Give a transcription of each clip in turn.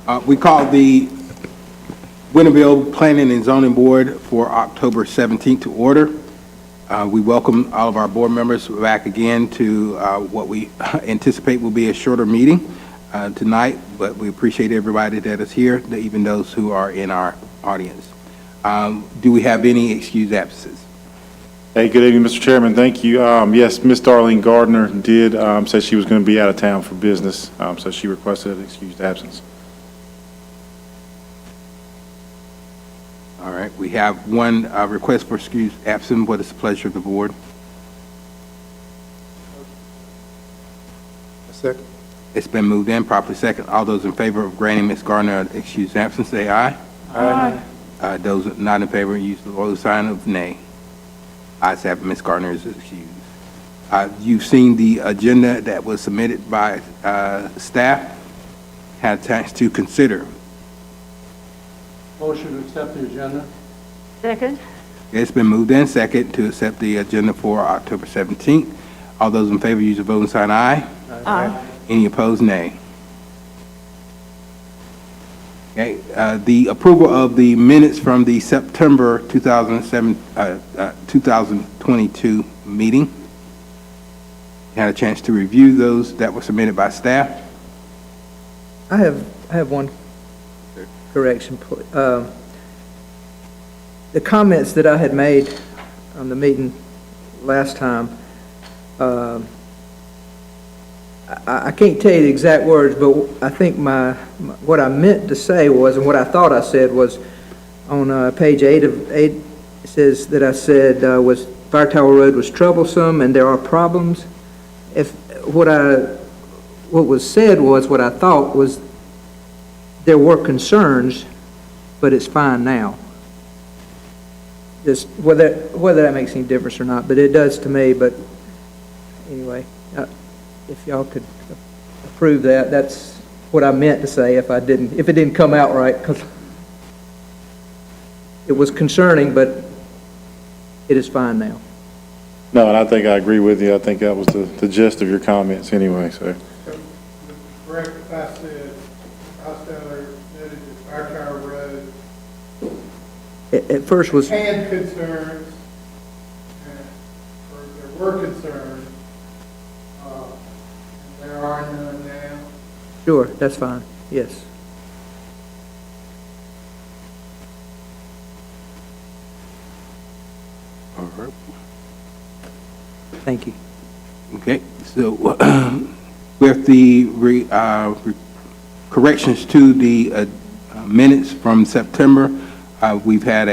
We called the Winterville Planning and Zoning Board for October 17th to order. We welcome all of our board members back again to what we anticipate will be a shorter meeting tonight, but we appreciate everybody that is here, even those who are in our audience. Do we have any excused absences? Hey, good evening, Mr. Chairman. Thank you. Yes, Ms. Darlene Gardner did say she was going to be out of town for business, so she requested an excused absence. All right, we have one request for excused absence. What is the pleasure of the board? Second. It's been moved in, properly second. All those in favor of granting Ms. Gardner an excused absence, say aye. Aye. Those not in favor, use the low sign of nay. Ayes have it, Ms. Gardner is excused. You've seen the agenda that was submitted by staff. Had a chance to consider. Motion to accept the agenda. Second. It's been moved in, second, to accept the agenda for October 17th. All those in favor, use the voting sign aye. Aye. Any opposed, nay. Okay, the approval of the minutes from the September 2022 meeting. Had a chance to review those that were submitted by staff. I have one correction. The comments that I had made on the meeting last time, I can't tell you the exact words, but I think what I meant to say was, and what I thought I said was, on page 8 of 8, it says that I said was Fire Tower Road was troublesome and there are problems. If what was said was, what I thought was, there were concerns, but it's fine now. Just whether that makes any difference or not, but it does to me. But anyway, if y'all could approve that, that's what I meant to say. If it didn't come out right, because it was concerning, but it is fine now. No, and I think I agree with you. I think that was the gist of your comments anyway. So. Correct. If I said Hostetler noted that Fire Tower Road At first was had concerns, or there were concerns, and there are none now. sure, that's fine. Yes. All right. Thank you. Okay, so with the corrections to the minutes from September, we've had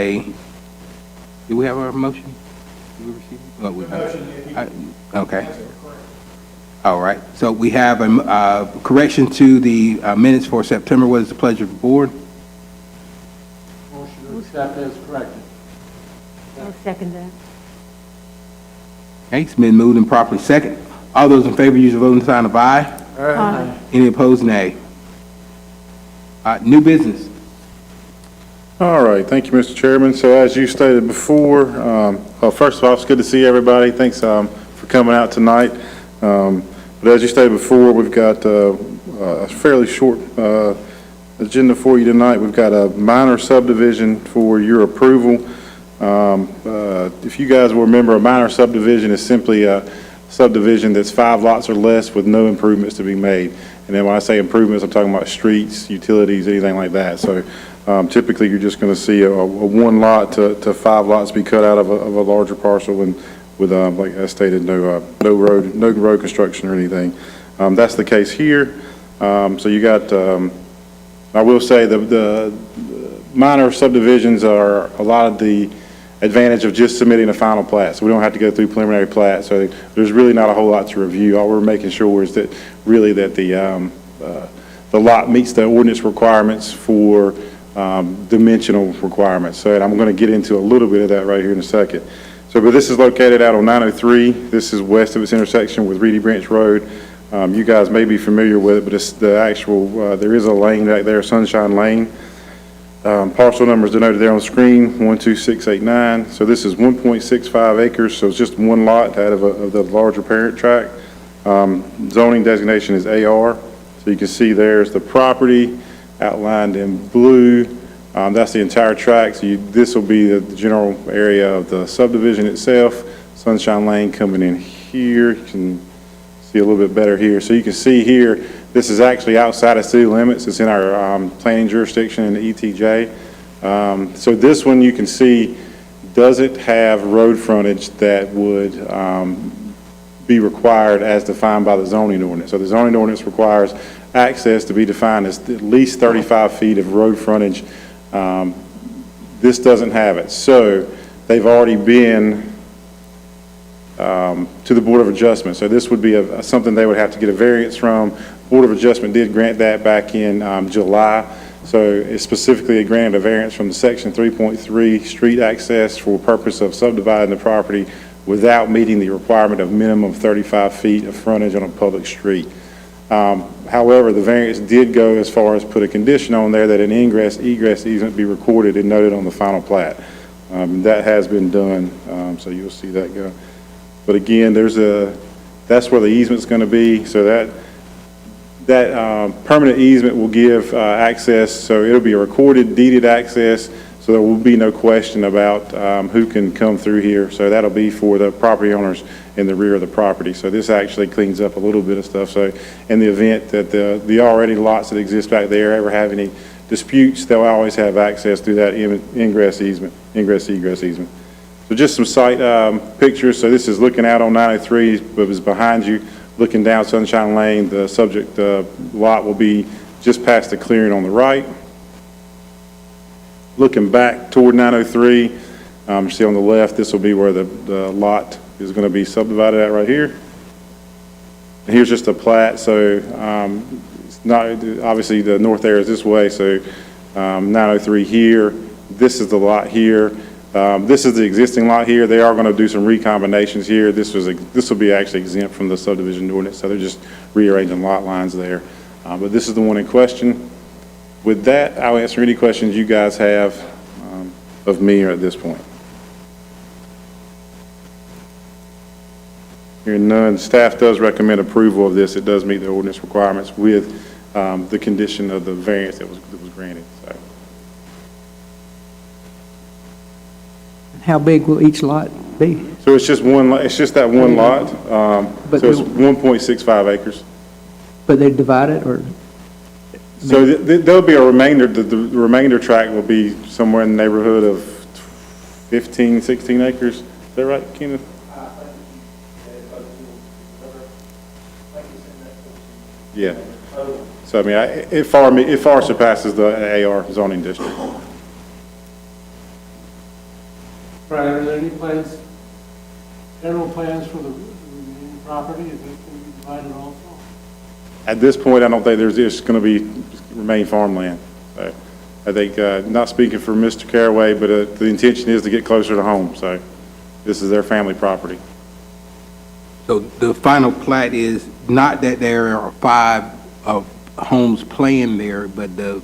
do we have a motion? Did we receive it? Oh, okay. All right, so we have a correction to the minutes for September. What is the pleasure of the board? Motion to accept as corrected. I'll second that. Okay, it's been moved and properly second. All those in favor, use the voting sign of aye. Aye. Any opposed, nay. New business. All right, thank you, Mr. Chairman. So as you stated before, first of all, it's good to see everybody. Thanks for coming out tonight. But as you stated before, we've got a fairly short agenda for you tonight. We've got a minor subdivision for your approval. If you guys will remember, a minor subdivision is simply a subdivision that's 5 lots or less with no improvements to be made. And then when I say improvements, I'm talking about streets, utilities, anything like that. So typically you're just going to see a 1 lot to 5 lots be cut out of a larger parcel, and with like I stated, no road construction or anything. That's the case here. So you got, I will say the minor subdivisions are a lot of the advantage of just submitting a final plat. So we don't have to go through preliminary plat. So there's really not a whole lot to review. All we're making sure is that really that the lot meets the ordinance requirements for dimensional requirements. So I'm going to get into a little bit of that right here in a second. So, but this is located out on 903. This is west of its intersection with Reedy Branch Road. You guys may be familiar with it, but it's the actual, there is a lane back there, Sunshine Lane. Parcel number is denoted there on the screen, 12689. So this is 1.65 acres, so it's just 1 lot out of the larger parent tract. Zoning designation is AR. So you can see there's the property. outlined in blue. That's the entire tract. So this will be the general area of the subdivision itself. Sunshine Lane coming in here. You can see a little bit better here. So you can see here, this is actually outside of city limits. It's in our planning jurisdiction in the ETJ. So this one you can see doesn't have road frontage that would be required as defined by the zoning ordinance. So the zoning ordinance requires access to be defined as at least 35 feet of road frontage. This doesn't have it. So they've already been to the Board of Adjustment. So this would be something they would have to get a variance from. Board of Adjustment did grant that back in July. So it specifically granted a variance from the section 3.3 street access for purpose of subdividing the property without meeting the requirement of minimum 35 feet of frontage on a public street. However, the variance did go as far as put a condition on there that an egress easement be recorded and noted on the final plat. That has been done, so you'll see that go. But again, that's where the easement's going to be. So that permanent easement will give access. So it'll be a recorded deeded access. So there will be no question about who can come through here. So that'll be for the property owners in the rear of the property. So this actually cleans up a little bit of stuff. So in the event that the already lots that exist back there ever have any disputes, they'll always have access through that ingress egress easement. So just some site pictures. So this is looking out on 903, but it's behind you, looking down Sunshine Lane. The subject lot will be just past the clearing on the right. Looking back toward 903, you see on the left, this will be where the lot is going to be subdivided at right here. And here's just a plat. So it's not, obviously the north area is this way. So 903 here, this is the lot here. This is the existing lot here. They are going to do some recombinations here. This will be actually exempt from the subdivision ordinance. So they're just rearranging lot lines there. But this is the one in question. With that, I'll answer any questions you guys have of me at this point. Hearing none, staff does recommend approval of this. It does meet the ordinance requirements with the condition of the variance that was granted. So. How big will each lot be? So it's just one. It's just that one lot. So it's 1.65 acres. But they divide it, or? So there'll be a remainder. The remainder tract will be somewhere in the neighborhood of 15, 16 acres. Is that right, Kenneth? Yeah. So I mean, it far surpasses the AR zoning district. Right, are there any plans, general plans for the remaining property? Is that going to be divided also? At this point, I don't think there's just going to be remain farmland. So I think, not speaking for Mr. Caraway, but the intention is to get closer to home. So this is their family property. So the final plat is not that there are 5 homes planned there, but the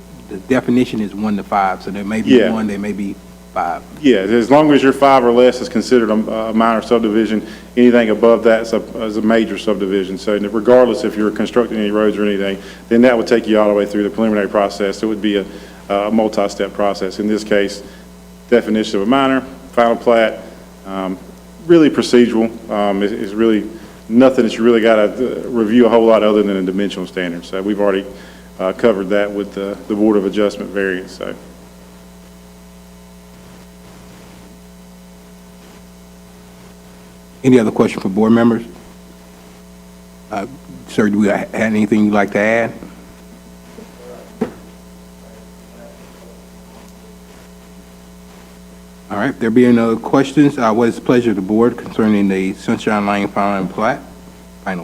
definition is 1 to 5. So there may be 1, there may be 5. Yeah, as long as you're 5 or less is considered a minor subdivision. Anything above that is a major subdivision. So regardless if you're constructing any roads or anything, then that would take you all the way through the preliminary process. It would be a multi-step process. In this case, definition of a minor, final plat, really procedural. It's really nothing that you really got to review a whole lot other than a dimensional standard. So we've already covered that with the Board of Adjustment variance. So. Any other question for board members? Sir, do we have anything you'd like to add? All right, there being no questions, what is the pleasure of the board concerning the Sunshine Lane final plat? I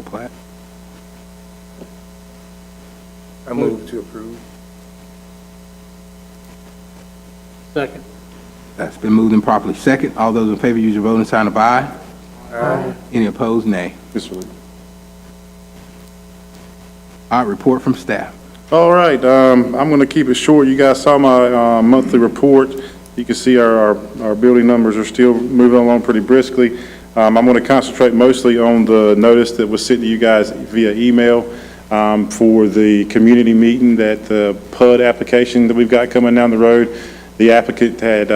move to approve. Second. That's been moved and properly second. All those in favor use your voting sign of aye. Aye. Any opposed, nay. Mr. Lee. All right, report from staff. All right, I'm going to keep it short. You guys saw my monthly report. You can see our building numbers are still moving along pretty briskly. I'm going to concentrate mostly on the notice that was sent to you guys via email. for the community meeting, that the PUD application that we've got coming down the road. The applicant had,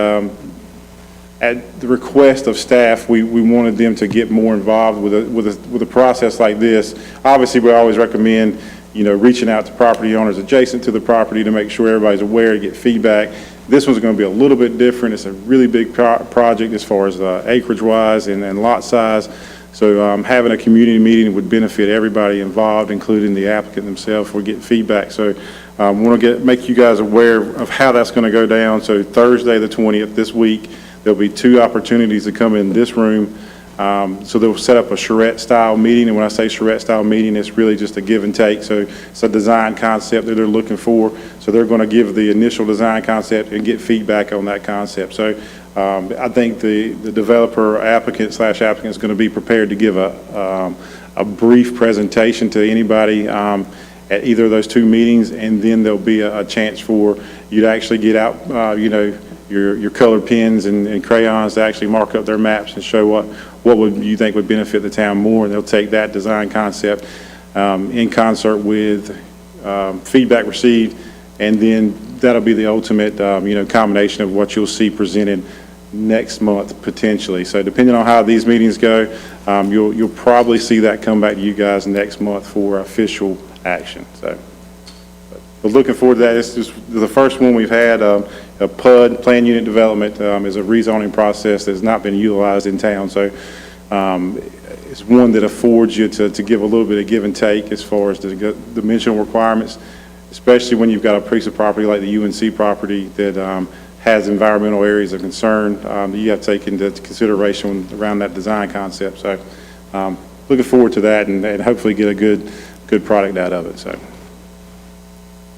at the request of staff, we wanted them to get more involved with a process like this. Obviously, we always recommend, reaching out to property owners adjacent to the property to make sure everybody's aware, to get feedback. This one's going to be a little bit different. It's a really big project as far as acreage-wise and lot size. So having a community meeting would benefit everybody involved, including the applicant themselves, for getting feedback. So I want to make you guys aware of how that's going to go down. So Thursday the 20th, this week, there'll be 2 opportunities to come in this room. So they'll set up a charrette-style meeting, and when I say charrette-style meeting, it's really just a give and take. So it's a design concept that they're looking for. So they're going to give the initial design concept and get feedback on that concept. So I think the developer applicant / applicant is going to be prepared to give a brief presentation to anybody at either of those 2 meetings, and then there'll be a chance for you to actually get out, your colored pens and crayons to actually mark up their maps and show what would you think would benefit the town more, and they'll take that design concept in concert with feedback received, and then that'll be the ultimate combination of what you'll see presented next month potentially. So depending on how these meetings go, you'll probably see that come back to you guys next month for official action. So, but looking forward to that. This is the first one we've had. A PUD, plan unit development, is a rezoning process that's not been utilized in town. So it's one that affords you to give a little bit of give and take as far as the dimensional requirements, especially when you've got a piece of property like the UNC property that has environmental areas of concern that you have to take into consideration around that design concept. So looking forward to that and hopefully get a good product out of it. So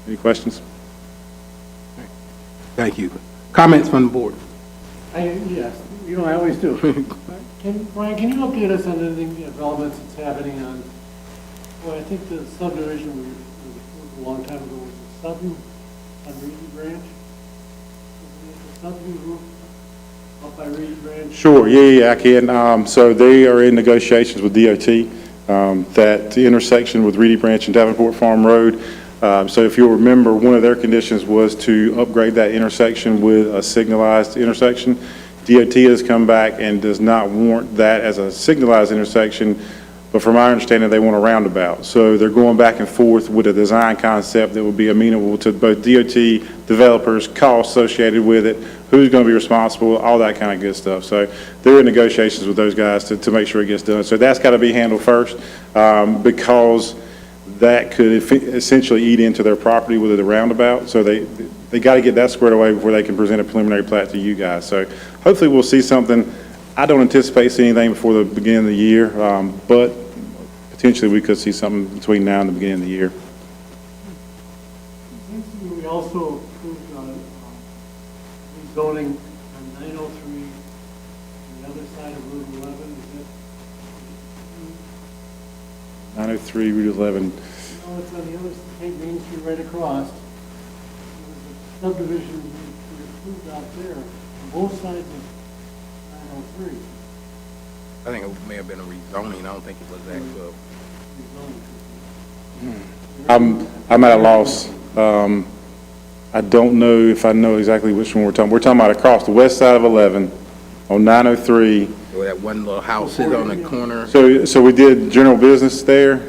any questions? Thank you. Comments from the board? Yes, I always do. Brian, can you update us on anything, developments that's happening on, well, I think the subdivision we approved a long time ago was the Sutton on Reedy Branch? The Sutton group up by Reedy Branch? Sure, yeah, I can. So they are in negotiations with DOT, that intersection with Reedy Branch and Davenport Farm Road. So if you'll remember, one of their conditions was to upgrade that intersection with a signalized intersection. DOT has come back and does not warrant that as a signalized intersection, but from my understanding, they want a roundabout. So they're going back and forth with a design concept that will be amenable to both DOT, developers, costs associated with it, who's going to be responsible, all that kind of good stuff. So they're in negotiations with those guys to make sure it gets done. So that's got to be handled first, because that could essentially eat into their property with the roundabout. So they got to get that squared away before they can present a preliminary plat to you guys. So hopefully we'll see something. I don't anticipate seeing anything before the beginning of the year, but potentially we could see something between now and the beginning of the year. We also approved rezoning on 903 on the other side of Route 11. Is that? 903 Route 11. No, it's on the other side, take Main Street right across. There's a subdivision we approved out there on both sides of 903. I think it may have been a rezoning. I don't think it was actual. I'm at a loss. I don't know if I know exactly which one we're talking. We're talking about across the west side of 11 on 903. Where that one little house is on the corner. So we did general business there.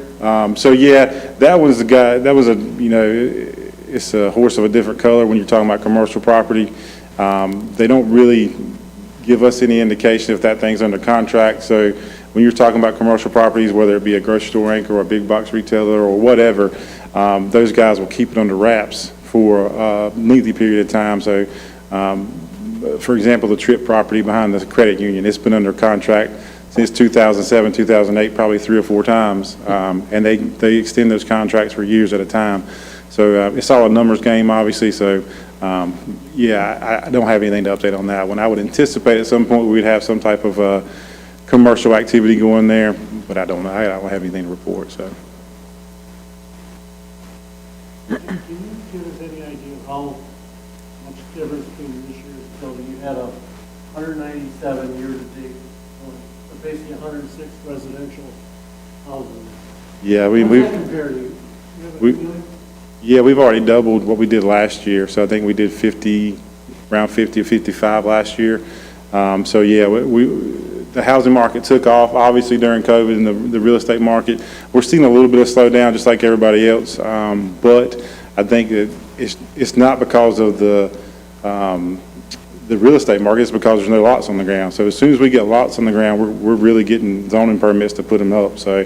So yeah, that was the guy, that was it's a horse of a different color when you're talking about commercial property. They don't really give us any indication if that thing's under contract. So when you're talking about commercial properties, whether it be a grocery store anchor or a big box retailer or whatever, those guys will keep it under wraps for a lengthy period of time. So for example, the Tripp property behind the credit union, it's been under contract since 2007, 2008, probably 3 or 4 times. And they extend those contracts for years at a time. So it's all a numbers game, obviously. So yeah, I don't have anything to update on that one. I would anticipate at some point we'd have some type of commercial activity going there, but I don't know. I don't have anything to report. So. Can you give us any idea of how much difference between this year's building? You had a 197 year-to-date, basically 106 residential houses. Yeah, How does that compare to Yeah, we've already doubled what we did last year, so I think we did 50, around 50 or 55 last year. So yeah, the housing market took off, obviously during COVID, and the real estate market. We're seeing a little bit of slowdown, just like everybody else, but I think that it's not because of the real estate market, it's because there's no lots on the ground. So as soon as we get lots on the ground, we're really getting zoning permits to put them up. So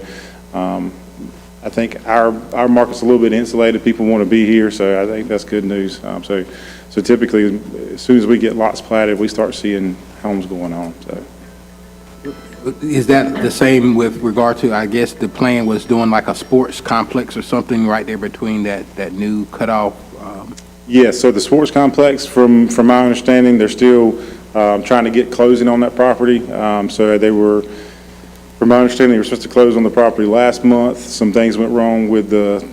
I think our market's a little bit insulated. People want to be here, so I think that's good news. So typically, as soon as we get lots platted, we start seeing homes going on, so. Is that the same with regard to, I guess, the plan was doing like a sports complex or something right there between that new cutoff? Yes, so the sports complex, from my understanding, they're still trying to get closing on that property. So they were, from my understanding, they were supposed to close on the property last month. Some things went wrong with the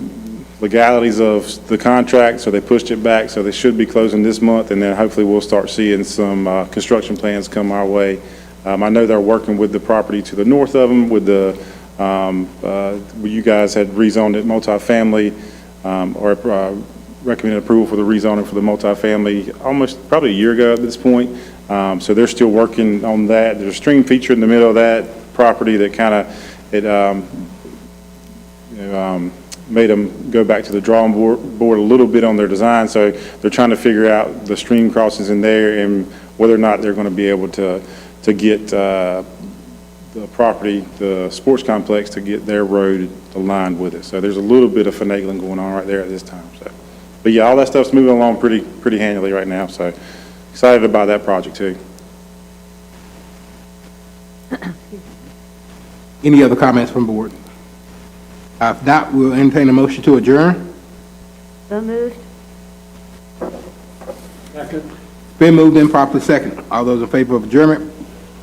legalities of the contract, so they pushed it back. So they should be closing this month, and then hopefully we'll start seeing some construction plans come our way. I know they're working with the property to the north of them, with the, you guys had rezoned it multifamily, or recommended approval for the rezoning for the multifamily almost probably a year ago at this point. So they're still working on that. There's a stream feature in the middle of that property that kind of, made them go back to the drawing board a little bit on their design. So they're trying to figure out the stream crossings in there and whether or not they're going to be able to get the property, the sports complex, to get their road aligned with it. So there's a little bit of finagling going on right there at this time. So, but yeah, all that stuff's moving along pretty handily right now. So excited about that project too. Any other comments from board? If not, we'll entertain a motion to adjourn. So moved. Second. Been moved and properly second. All those in favor of adjournment,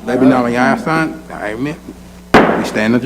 let me know on the aye sign. Amen. We stand adjourned.